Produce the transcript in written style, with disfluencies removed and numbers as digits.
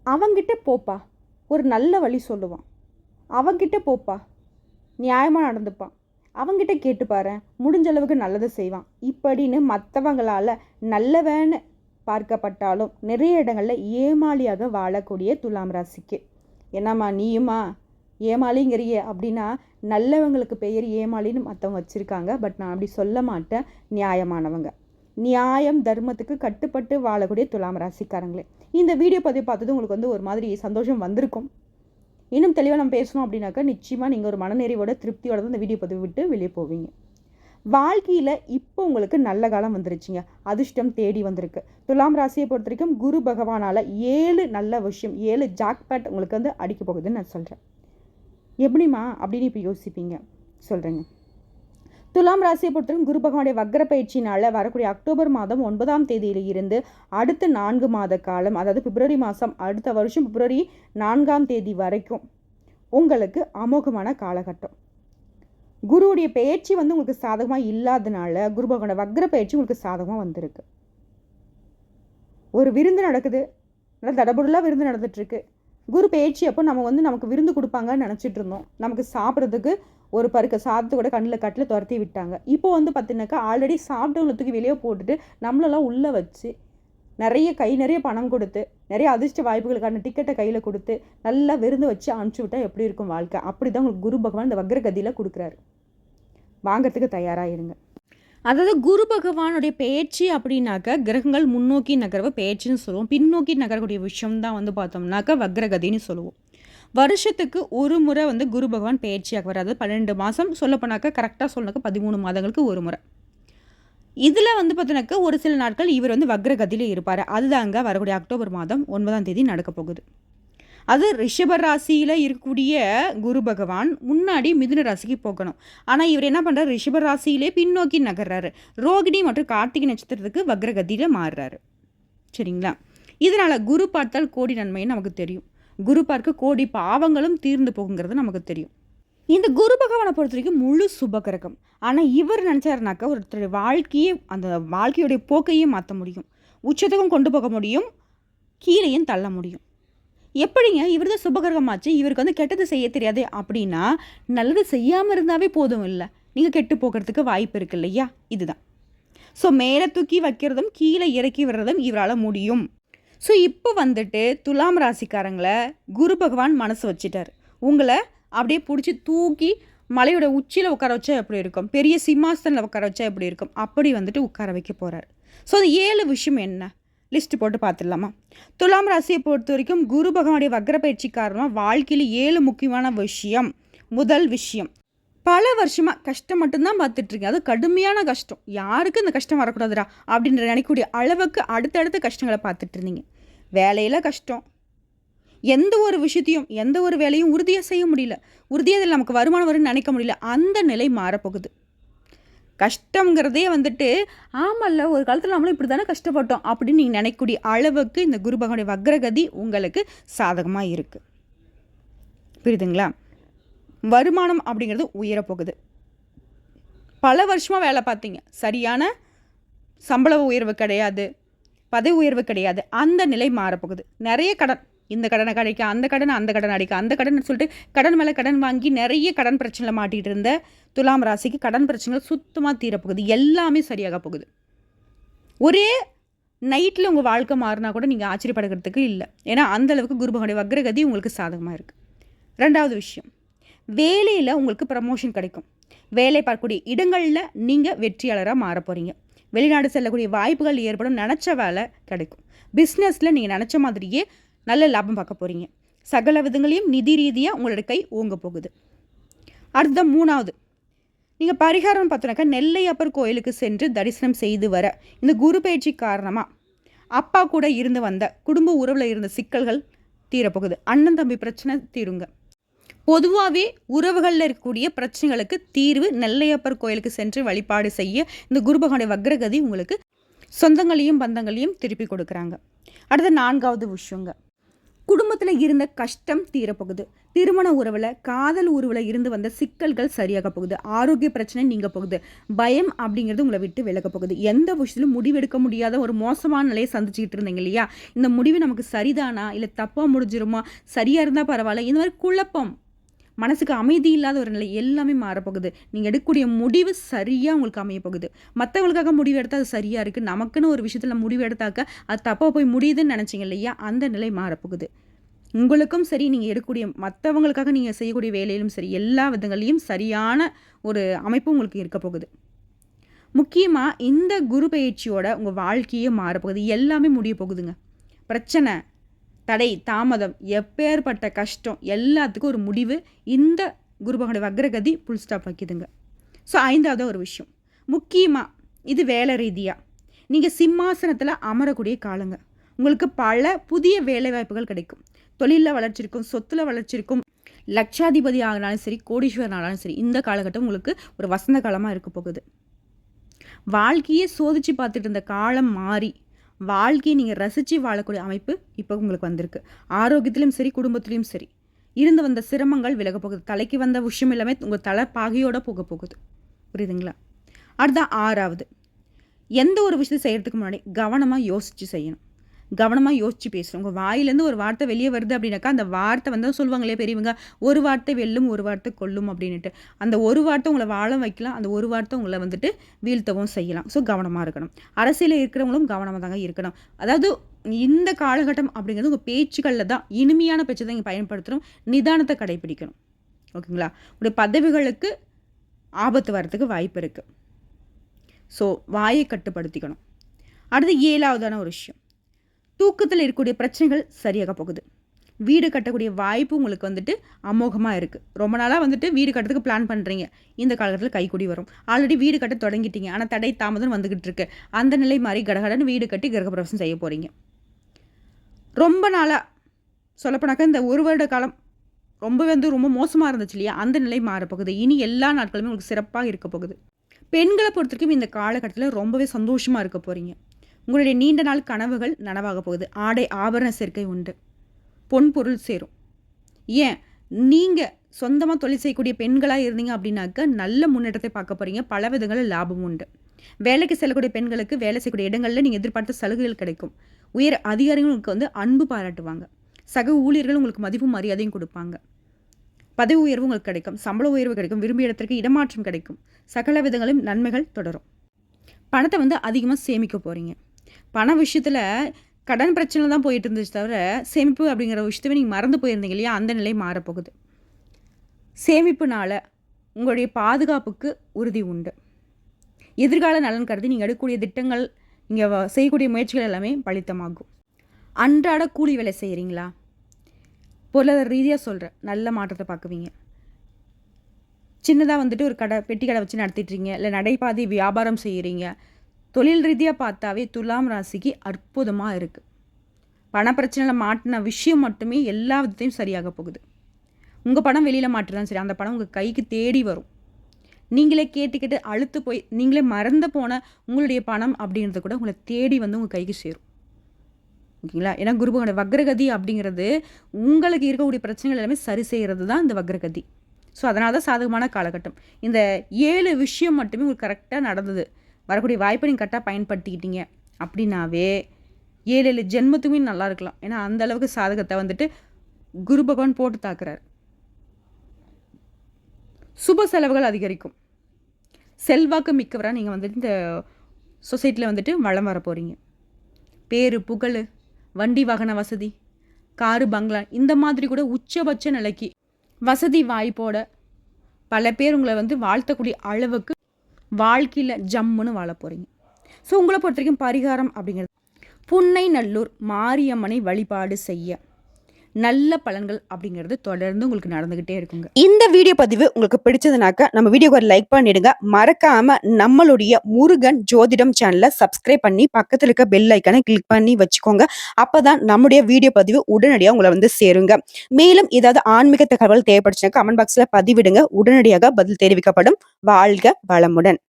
அவங்கிட்ட போப்பா, ஒரு நல்ல வழி சொல்லுவான். அவங்கிட்ட போப்பா, நியாயமாக நடந்துப்பான். அவங்கிட்ட கேட்டு பாரு, முடிஞ்ச அளவுக்கு நல்லது செய்வான். இப்படின்னு மற்றவங்களால் நல்லவன்னு பார்க்கப்பட்டாலும் நிறைய இடங்களில் ஏமாளியாக வாழக்கூடிய துலாம் ராசிக்கு. என்னம்மா நீயுமா ஏமாளிங்கிறியே அப்படின்னா, நல்லவங்களுக்கு பெயர் ஏமாளின்னு மற்றவங்க வச்சுருக்காங்க. பட் நான் அப்படி சொல்ல மாட்டேன். நியாயமானவங்க, நியாயம் தர்மத்துக்கு கட்டுப்பட்டு வாழக்கூடிய துலாம் ராசிக்காரங்களே. இந்த வீடியோ பதிவு பார்த்தது உங்களுக்கு ஒரு மாதிரி சந்தோஷம் வந்திருக்கும். இன்னும் தெளிவாக நம்ம பேசணும் அப்படின்னாக்கா நிச்சயமாக நீங்கள் ஒரு மனநிறைவோட திருப்தியோட தான் இந்த வீடியோ பதிவு விட்டு வெளியே போவீங்க. வாழ்க்கையில் இப்போ உங்களுக்கு நல்ல காலம் வந்துருச்சுங்க. அதிர்ஷ்டம் தேடி வந்திருக்கு. துலாம் ராசியை பொறுத்த வரைக்கும் குரு பகவானால் 7 நல்ல விஷயம், 7 ஜாக்பேட் உங்களுக்கு அடிக்க போகுதுன்னு நான் சொல்கிறேன். எப்படிமா அப்படின்னு இப்போ யோசிப்பீங்க, சொல்கிறேங்க. துலாம் ராசியை பொறுத்தவரைக்கும் குரு பகவானுடைய வக்ர பயிற்சினால் வரக்கூடிய அக்டோபர் மாதம் 9ஆம் தேதியில் இருந்து அடுத்த 4 மாத காலம், அதாவது பிப்ரவரி மாதம், அடுத்த வருஷம் பிப்ரவரி 4ஆம் தேதி வரைக்கும் உங்களுக்கு அமோகமான காலகட்டம். குருவுடைய பயிற்சி உங்களுக்கு சாதகமாக இல்லாதனால குரு பகவானோட வக்ர பயிற்சி உங்களுக்கு சாதகமாக வந்திருக்கு. ஒரு விருந்து நடக்குது, நல்லா தடபுடலாக விருந்து நடந்துட்டுருக்கு. குரு பயிற்சி அப்போ நம்ம நமக்கு விருந்து கொடுப்பாங்கன்னு நினச்சிட்டு இருந்தோம். நமக்கு சாப்பிட்றதுக்கு ஒரு பருக்க சாதத்தை கூட கட்டில் துரத்தி விட்டாங்க. இப்போ பார்த்தீங்கன்னாக்கா ஆல்ரெடி சாப்பிட்டவங்களை தூக்கி வெளியே போட்டுட்டு நம்மளெல்லாம் உள்ளே வச்சு நிறைய பணம் கொடுத்து நிறைய அதிர்ஷ்ட வாய்ப்புகளுக்கான டிக்கெட்டை கையில் கொடுத்து நல்லா விருந்து வச்சு அனுப்பிச்சி விட்டால் எப்படி இருக்கும் வாழ்க்கை? அப்படி தான் உங்களுக்கு குரு பகவான் இந்த வக்ரகதியில் கொடுக்குறாரு. வாங்கிறதுக்கு தயாராக இருங்க. அதாவது குரு பகவானுடைய பயிற்சி அப்படின்னாக்கா கிரகங்கள் முன்னோக்கி நகர்வு பயிற்சின்னு சொல்லுவோம். பின்னோக்கி நகரக்கூடிய விஷயம் தான் பார்த்தோம்னாக்கா வக்ரகதின்னு சொல்லுவோம். வருஷத்துக்கு ஒரு முறை குரு பகவான் பயிற்சியாக வராது. 12 மாதம் சொல்லப்போனாக்கா கரெக்டாக சொன்னாக்கா 13 மாதங்களுக்கு ஒரு முறை. இதில் பார்த்தோன்னாக்கா ஒரு சில நாட்கள் இவர் வக்ரகதியில் இருப்பார். அதுதாங்க வரக்கூடிய அக்டோபர் மாதம் 9ஆம் தேதி நடக்க போகுது. அது ரிஷப ராசியில் இருக்கக்கூடிய குரு பகவான் முன்னாடி மிதுன ராசிக்கு போகணும். ஆனால் இவர் என்ன பண்ணுறாரு, ரிஷப ராசியிலே பின்னோக்கி நகர்றாரு. ரோகிணி மற்றும் கார்த்திகை நட்சத்திரத்துக்கு வக்ரகதியில் மாறுறாரு. சரிங்களா? இதனால் குரு பார்த்தால் கோடி நன்மைன்னு நமக்கு தெரியும். குரு பார்க்க கோடி பாவங்களும் தீர்ந்து போகுங்கிறது நமக்கு தெரியும். இந்த குரு பகவானை பொறுத்த வரைக்கும் முழு சுபகிரகம். ஆனால் இவர் நினச்சாருனாக்கா ஒருத்தர் வாழ்க்கையே, அந்த வாழ்க்கையுடைய போக்கையும் மாற்ற முடியும், உச்சத்துக்கும் கொண்டு போக முடியும், கீழேயும் தள்ள முடியும். எப்படிங்க இவர் தான் சுபகிரகமாச்சு, இவருக்கு கெட்டது செய்ய தெரியாது அப்படின்னா நல்லது செய்யாமல் இருந்தாவே போதும் இல்லை, நீங்கள் கெட்டு போகிறதுக்கு வாய்ப்பு இருக்கு இல்லையா? இதுதான். ஸோ மேலே தூக்கி வைக்கிறதும் கீழே இறக்கி விடுறதும் இவரால் முடியும். ஸோ இப்போ துலாம் ராசிக்காரங்களை குரு பகவான் மனசு வச்சுட்டார். உங்களை அப்படியே பிடிச்சி தூக்கி மலையோட உச்சியில் உட்கார வச்சா எப்படி இருக்கும், பெரிய சிம்மாசனில் உட்கார வச்சா எப்படி இருக்கும், அப்படி உட்கார வைக்க போகிறார். ஸோ அந்த 7 விஷயம் என்ன லிஸ்ட்டு போட்டு பார்த்துடலாமா? துலாம் ராசியை பொறுத்த வரைக்கும் குரு பகவானுடைய வக்ர பயிற்சி காரணமாக வாழ்க்கையில் 7 முக்கியமான விஷயம். முதல் விஷயம், பல வருஷமாக கஷ்டம் மட்டும்தான் பார்த்துட்ருக்கேன், அது கடுமையான கஷ்டம், யாருக்கு இந்த கஷ்டம் வரக்கூடாதுடா அப்படின்ற நினைக்கக்கூடிய அளவுக்கு அடுத்தடுத்த கஷ்டங்களை பார்த்துட்டு இருந்தீங்க. வேலையில் கஷ்டம், எந்த ஒரு விஷயத்தையும் எந்த ஒரு வேலையும் உறுதியாக செய்ய முடியல, உறுதியாக அதில் நமக்கு வருமானம் வரும்னு நினைக்க முடியல, அந்த நிலை மாறப்போகுது. கஷ்டங்கிறதே ஆமல்ல ஒரு காலத்தில் நம்மளும் இப்படி தானே கஷ்டப்பட்டோம் அப்படின்னு நீங்கள் நினைக்கக்கூடிய அளவுக்கு இந்த குரு பகவானுடைய வக்ரகதி உங்களுக்கு சாதகமாக இருக்குது. புரியுதுங்களா? வருமானம் அப்படிங்கிறது உயரப்போகுது. பல வருஷமாக வேலை பார்த்தீங்க, சரியான சம்பள உயர்வு கிடையாது, பதவி உயர்வு கிடையாது, அந்த நிலை மாறப்போகுது. நிறைய கடன், இந்த கடனை கிடைக்க அந்த கடன் அடிக்க அந்த கடன் சொல்லிட்டு கடன் மேலே கடன் வாங்கி நிறைய கடன் பிரச்சனையில் மாட்டிகிட்டு இருந்த துலாம் ராசிக்கு கடன் பிரச்சனைகள் சுத்தமாக தீரப்போகுது. எல்லாமே சரியாக போகுது. ஒரே நைட்டில் உங்கள் வாழ்க்கை மாறினா கூட நீங்கள் ஆச்சரியப்படுகிறதுக்கு இல்லை. ஏன்னா அந்தளவுக்கு குரு பகவானுடைய வக்ரகதி உங்களுக்கு சாதகமாக இருக்குது. 2வது விஷயம், வேலையில் உங்களுக்கு ப்ரமோஷன் கிடைக்கும். வேலை பார்க்கக்கூடிய இடங்களில் நீங்கள் வெற்றியாளராக மாற போகிறீங்க. வெளிநாடு செல்லக்கூடிய வாய்ப்புகள் ஏற்படும், நினச்ச வேலை கிடைக்கும். பிஸ்னஸில் நீங்கள் நினச்ச மாதிரியே நல்ல லாபம் பார்க்க போகிறீங்க. சகல விதங்களையும் நிதி ரீதியாக உங்களோட கை ஓங்க போகுது. அடுத்த 3வது, நீங்கள் பரிகாரம் பார்த்தோன்னாக்கா நெல்லையப்பர் கோயிலுக்கு சென்று தரிசனம் செய்து வர இந்த குரு பயிற்சி காரணமாக அப்பா கூட இருந்து வந்த குடும்ப உறவில் இருந்த சிக்கல்கள் தீரப்போகுது. அண்ணன் தம்பி பிரச்சனை தீருங்க. பொதுவாகவே உறவுகளில் இருக்கக்கூடிய பிரச்சனைகளுக்கு தீர்வு நெல்லையப்பர் கோயிலுக்கு சென்று வழிபாடு செய்ய இந்த குரு பகவானுடைய வக்ரகதி உங்களுக்கு சொந்தங்களையும் பந்தங்களையும் திருப்பி கொடுக்குறாங்க. அடுத்த 4வது விஷயங்க, குடும்பத்தில் இருந்த கஷ்டம் தீரப்போகுது. திருமண உறவில், காதல் உறவில் இருந்து வந்த சிக்கல்கள் சரியாக போகுது. ஆரோக்கிய பிரச்சனை நீங்க போகுது. பயம் அப்படிங்கிறது உங்களை விட்டு விலக போகுது. எந்த விஷயத்திலும் முடிவெடுக்க முடியாத ஒரு மோசமான நிலையை சந்திச்சுக்கிட்டு இருந்தீங்க இல்லையா? இந்த முடிவு நமக்கு சரிதானா, இல்லை தப்பாக முடிஞ்சிருமா, சரியாக இருந்தால் பரவாயில்ல, இந்த மாதிரி குழப்பம், மனசுக்கு அமைதி இல்லாத ஒரு நிலை எல்லாமே மாறப்போகுது. நீங்கள் எடுக்கக்கூடிய முடிவு சரியாக உங்களுக்கு அமைய போகுது. மற்றவங்களுக்காக முடிவு எடுத்தால் அது சரியாக இருக்குது, நமக்குன்னு ஒரு விஷயத்தில் முடிவு எடுத்தாக்க அது தப்பாக போய் முடியுதுன்னு நினச்சிங்க இல்லையா? அந்த நிலை மாறப்போகுது. உங்களுக்கும் சரி, நீங்கள் எடுக்கக்கூடிய மற்றவங்களுக்காக நீங்கள் செய்யக்கூடிய வேலையிலும் சரி, எல்லா விதங்களையும் சரியான ஒரு அமைப்பு உங்களுக்கு இருக்க போகுது. முக்கியமாக இந்த குரு பயிற்சியோட உங்கள் வாழ்க்கையே மாறப்போகுது. எல்லாமே முடிய போகுதுங்க. பிரச்சனை, தடை, தாமதம், எப்பேற்பட்ட கஷ்டம் எல்லாத்துக்கும் ஒரு முடிவு இந்த குரு பகவானுடைய வக்ரகதி புல் ஸ்டாப் வைக்குதுங்க. ஸோ 5வது ஒரு விஷயம், முக்கியமாக இது வேலை ரீதியாக நீங்கள் சிம்மாசனத்தில் அமரக்கூடிய காலங்க. உங்களுக்கு பல புதிய வேலை வாய்ப்புகள் கிடைக்கும். தொழிலில் வளர்ச்சி இருக்கும், சொத்தில் வளர்ச்சி இருக்கும். லட்சாதிபதி ஆகினாலும் சரி, கோடீஸ்வரன் ஆனாலும் சரி, இந்த காலகட்டம் உங்களுக்கு ஒரு வசந்த காலமாக இருக்க போகுது. வாழ்க்கையே சோதிச்சு பார்த்துட்டு இருந்த காலம் மாறி வாழ்க்கையை நீங்கள் ரசித்து வாழக்கூடிய அமைப்பு இப்போ உங்களுக்கு வந்திருக்கு. ஆரோக்கியத்திலும் சரி, குடும்பத்திலையும் சரி, இருந்து வந்த சிரமங்கள் விலக போகுது. தலைக்கு வந்த விஷயம் எல்லாமே உங்கள் தலை பாகையோடு போக போகுது. புரியுதுங்களா? அடுத்த 6வது, எந்த ஒரு விஷயத்தை செய்கிறதுக்கு முன்னாடி கவனமாக யோசித்து செய்யணும். கவனமாக யோசித்து பேசணும். உங்கள் வாயிலேருந்து ஒரு வார்த்தை வெளியே வருது அப்படின்னாக்கா அந்த வார்த்தை வந்து சொல்லுவாங்களே பெரியவங்க, ஒரு வார்த்தை வெல்லும், ஒரு வார்த்தை கொல்லும் அப்படின்ட்டு. அந்த ஒரு வார்த்தை உங்களை வாழ வைக்கலாம், அந்த ஒரு வார்த்தை உங்களை வந்துட்டு வீழ்த்தவும் செய்யலாம். ஸோ கவனமாக இருக்கணும். அரசியலில் இருக்கிறவங்களும் கவனமாக தாங்க இருக்கணும். அதாவது இந்த காலகட்டம் அப்படிங்கிறது உங்கள் பேச்சுக்களில் தான், இனிமையான பேச்சு தான் இங்கே பயன்படுத்தணும். நிதானத்தை கடைபிடிக்கணும். ஓகேங்களா? உங்களுடைய பதவிகளுக்கு ஆபத்து வர்றதுக்கு வாய்ப்பு இருக்குது. ஸோ வாயை கட்டுப்படுத்திக்கணும். அடுத்து 7வதான ஒரு விஷயம், தூக்கத்தில் இருக்கக்கூடிய பிரச்சனைகள் சரியாக போகுது. வீடு கட்டக்கூடிய வாய்ப்பு உங்களுக்கு வந்துட்டு அமோகமாக இருக்குது. ரொம்ப நாளாக வந்துட்டு வீடு கட்டுறதுக்கு பிளான் பண்ணுறீங்க, இந்த காலகட்டத்தில் கைக்கூடி வரும். ஆல்ரெடி வீடு கட்ட தொடங்கிட்டீங்க, ஆனால் தடை தாமதம் வந்துக்கிட்டு இருக்கு. அந்த நிலை மாதிரி கடகடன்னு வீடு கட்டி கிரகப்பிரவேசம் செய்ய போகிறீங்க. ரொம்ப நாளாக சொல்லப்போனாக்கா இந்த ஒரு வருட காலம் ரொம்ப மோசமாக இருந்துச்சு இல்லையா? அந்த நிலை மாறப்போகுது. இனி எல்லா நாட்களுமே உங்களுக்கு சிறப்பாக இருக்க போகுது. பெண்களை பொறுத்தவரைக்கும் இந்த காலகட்டத்தில் ரொம்பவே சந்தோஷமாக இருக்க போகிறீங்க. உங்களுடைய நீண்ட நாள் கனவுகள் நனவாக போகுது. ஆடை ஆபரண சேர்க்கை உண்டு. பொன் பொருள் சேரும். ஏன் நீங்கள் சொந்தமாக தொழில் செய்யக்கூடிய பெண்களாக இருந்தீங்க அப்படின்னாக்க நல்ல முன்னேற்றத்தை பார்க்க போகிறீங்க. பல விதங்களில் லாபம் உண்டு. வேலைக்கு செல்லக்கூடிய பெண்களுக்கு வேலை செய்யக்கூடிய இடங்களில் நீங்கள் எதிர்பார்த்த சலுகைகள் கிடைக்கும். உயர் அதிகாரிகளுக்கு வந்து அன்பு பாராட்டுவாங்க. சக ஊழியர்கள் உங்களுக்கு மதிப்பும் மரியாதையும் கொடுப்பாங்க. பதவி உயர்வு உங்களுக்கு கிடைக்கும். சம்பள உயர்வு கிடைக்கும். விரும்பிய இடத்திற்கு இடமாற்றம் கிடைக்கும். சகல விதங்களும் நன்மைகள் தொடரும். பணத்தை வந்து அதிகமாக சேமிக்க போகிறீங்க. பண விஷயத்தில் கடன் பிரச்சனை தான் போயிட்டு இருந்துச்சு தவிர சேமிப்பு அப்படிங்கிற விஷயத்தவே நீங்கள் மறந்து போயிருந்தீங்க இல்லையா? அந்த நிலை மாறப்போகுது. சேமிப்புனால் உங்களுடைய பாதுகாப்புக்கு உறுதி உண்டு. எதிர்கால நலன் கருதி நீங்கள் எடுக்கக்கூடிய திட்டங்கள், நீங்கள் செய்யக்கூடிய முயற்சிகள் எல்லாமே பலித்தமாகும். அன்றாட கூலி வேலை செய்கிறீங்களா? பொருளாதார ரீதியாக சொல்கிறேன், நல்ல மாற்றத்தை பார்க்குவீங்க. சின்னதாக வந்துட்டு ஒரு பெட்டி கடை வச்சு நடத்திட்டுறீங்க, இல்லை நடைபாதை வியாபாரம் செய்கிறீங்க. தொழில் ரீதியாக பார்த்தாவே துலாம் ராசிக்கு அற்புதமாக இருக்குது. பணப்பிரச்சனையில் மாட்டின விஷயம் மட்டுமே எல்லா விதத்தையும் சரியாக போகுது. உங்கள் பணம் வெளியில் மாட்டினாலும் சரி, அந்த பணம் உங்கள் கைக்கு தேடி வரும். நீங்களே கேட்டுக்கிட்டு அழுத்து போய் நீங்களே மறந்து போன உங்களுடைய பணம் அப்படின்றது கூட உங்களை தேடி வந்து உங்கள் கைக்கு சேரும். ஓகேங்களா? ஏன்னா குரு பகவானுடைய வக்ரகதி அப்படிங்கிறது உங்களுக்கு இருக்கக்கூடிய பிரச்சனைகள் எல்லாமே சரி செய்கிறது தான் இந்த வக்ரகதி. ஸோ அதனால தான் சாதகமான காலகட்டம். இந்த 7 விஷயம் மட்டுமே உங்களுக்கு கரெக்டாக நடந்தது. வரக்கூடிய வாய்ப்பை நீங்கள் கரெக்டாக பயன்படுத்திக்கிட்டீங்க அப்படின்னாவே 7 ஜென்மத்துக்குமே நல்லா இருக்கலாம். ஏன்னா அந்த அளவுக்கு சாதகத்தை வந்துட்டு குரு பகவான் போட்டு தாக்குறாரு. சுப செலவுகள் அதிகரிக்கும். செல்வாக்கு மிக்கவராக நீங்கள் வந்துட்டு இந்த சொசைட்டியில் வந்துட்டு வளம் வர போகிறீங்க. பேரு புகழ், வண்டி வாகன வசதி, காரு பங்களா, இந்த மாதிரி கூட உச்சபட்ச நிலைக்கு வசதி வாய்ப்போட பல பேர் உங்களை வந்து வாழ்த்தக்கூடிய அளவுக்கு வாழ்க்கையில் ஜம்முன்னு வாழ போகிறீங்க. ஸோ உங்களை பொறுத்த வரைக்கும் பரிகாரம் அப்படிங்கிறது புன்னை நல்லூர் மாரியம்மனை வழிபாடு செய்ய நல்ல பலன்கள் அப்படிங்கிறது தொடர்ந்து உங்களுக்கு நடந்துகிட்டே இருக்குங்க. இந்த வீடியோ பதிவு உங்களுக்கு பிடிச்சதுனாக்க நம்ம வீடியோக்கு ஒரு லைக் பண்ணிடுங்க. மறக்காம நம்மளுடைய முருகன் ஜோதிடம் சேனலை சப்ஸ்கிரைப் பண்ணி பக்கத்தில் இருக்க பெல் ஐக்கானை கிளிக் பண்ணி வச்சுக்கோங்க. அப்பதான் நம்முடைய வீடியோ பதிவு உடனடியாக உங்களை வந்து சேருங்க. மேலும் ஏதாவது ஆன்மீக தகவல் தேவைப்படுச்சுன்னா கமெண்ட் பாக்ஸ்ல பதிவிடுங்க. உடனடியாக பதில் தெரிவிக்கப்படும். வாழ்க வளமுடன்.